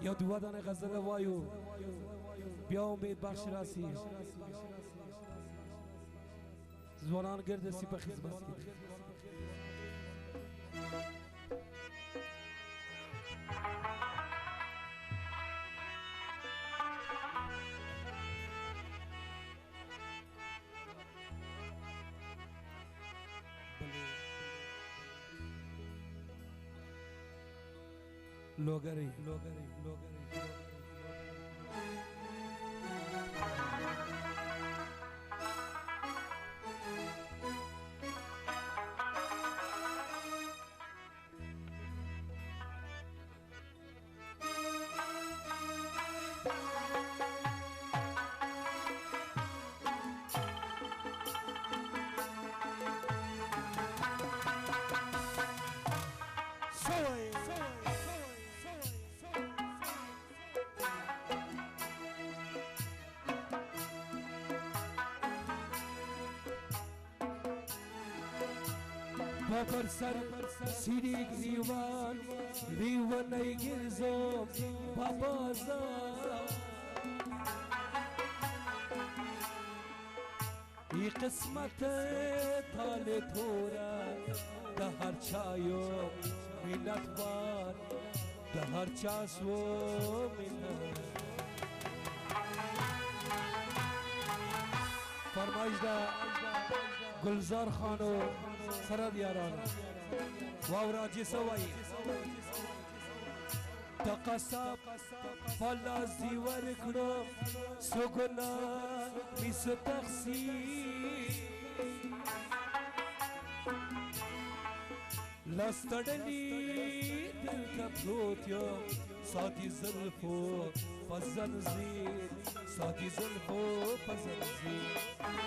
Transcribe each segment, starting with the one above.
یا دوه دانه غزل وایو بیا امید بخش راسی زوانان گرد سپه خدمت کرد لوگری بر سر سیریک ریوان ایگرزم بابازم ای قسمت تال تورا ده هر چایو ملت بار ده هر چاسو ملت فرمایش ده گلزار خانو سرد یاران واوراجی سوائی تقصاب فلا زیور کنم سگنا میس تقصیر لستڑلی دل کپلوتیا ساتی زلفو پزنزیر ساتی زلفو پزنزیر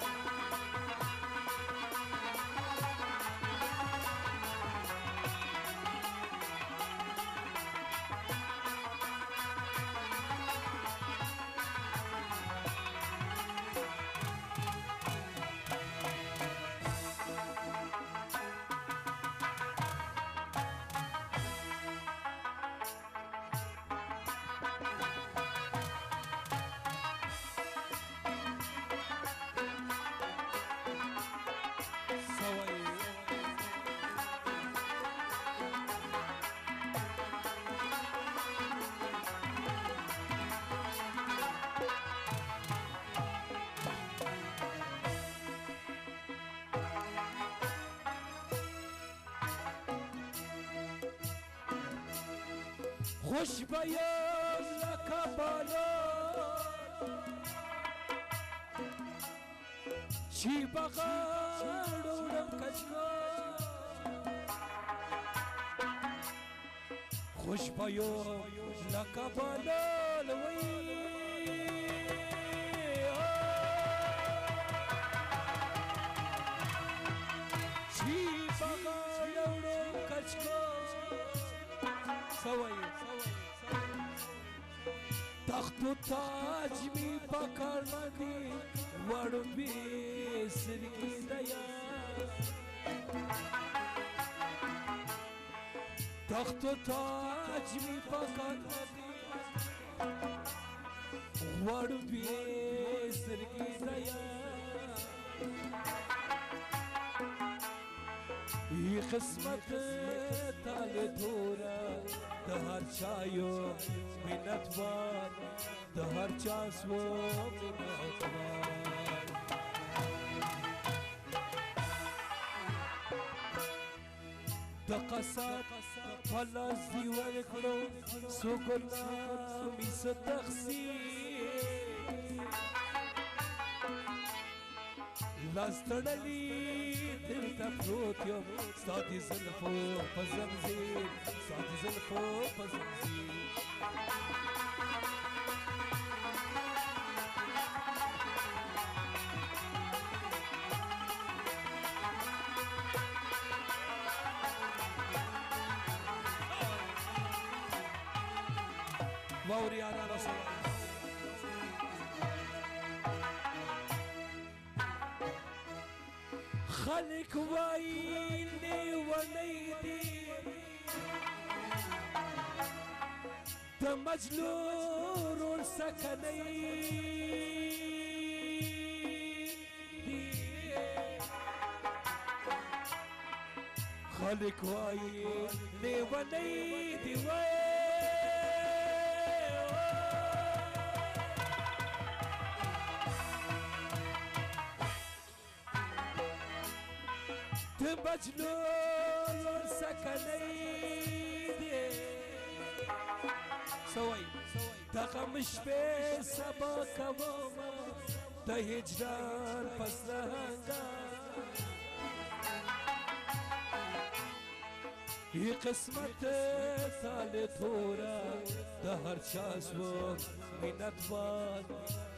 خوش بیان لکبالا چی بغارونم کچکا خوش بیان لکبالا لوی چی بغارونم کچکا سوئی تخت و تاج می پکردی وڑ بی سرکی دیا تخت و تاج می پکردی وڑ بی سرکی دیا ای قسمت تال دورا ده هر چایو منت بار ده هر چاسو منت بار ده قصاب پلاس دیوار کرو سوگنا میس تخصیر لستڑلی دل تفروتیم ساتی زلفو پزنزیر ساتی زلفو پزنزیر واوری آنا رسول خلق وایلی ونیدی د مجلور سکنی خلق وای لیونی دی وای د مجنون سکنی دی سوی دغه شپې سبا کوم د هجران پس رنګا ای قسمت سال تورا د هر چا سو منت وان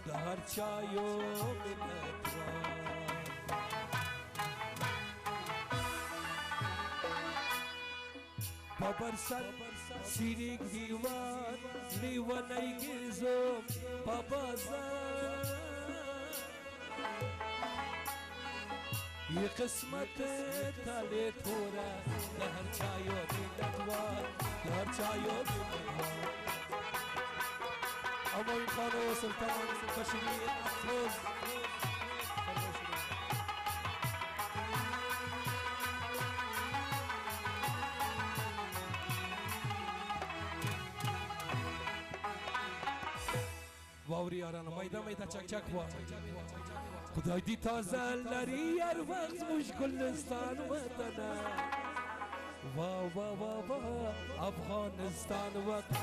د هر چا یو منت وان بابر سر سیریک دیوان لیوانای گرزم بابا زن یہ قسمت تالی تورا لہر چایو بیندوان لہر چایو بیندوان اموین خانو سلطان بشریر روز واوری آرانو مایده مایده چک چک وار خدای دی تازه لری هر وقت مش گلستان وطنه وا وا وا وا افغانستان وطنه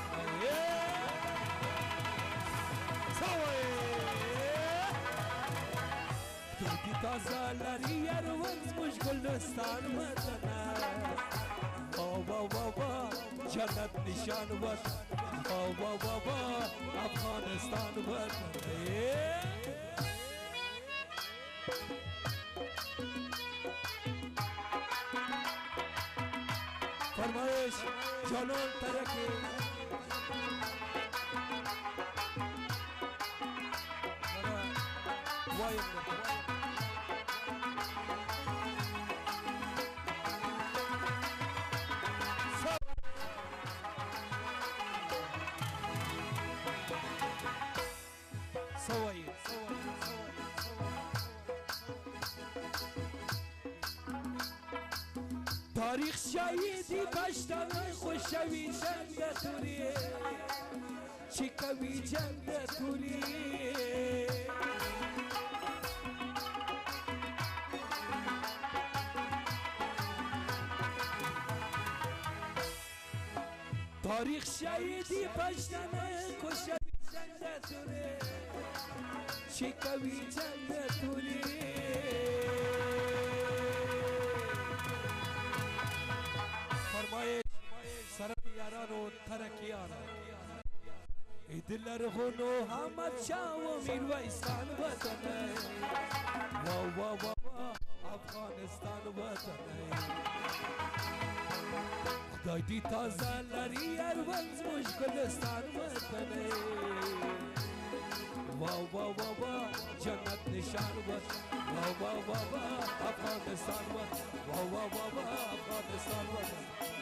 خدای دی تازه لری هر وقت مش گلستان وطنه وا وا وا وا جنت نشان وطنه وا وا وا وا افغانستان وطنه فرمایش جانان ترکی وایم سوایی تاریخ شاهدی پشتن خوشوی جنگ توری چی کوی جنگ توری تاریخ شاهدی پشتن خوشوی جنگ توری چی کوی جنگ توری سرم یارانو ترکیانا ای دلر خونو حمد شاه و میرویستان وطنه وا وا وا وا افغانستان وطنه خدای دی تازه لری هر وقت مش گلستان وطنه وا وا وا وا جنت نشان وطنه وا وا وا وا افغانستان وطنه وا وا وا وا افغانستان وطنه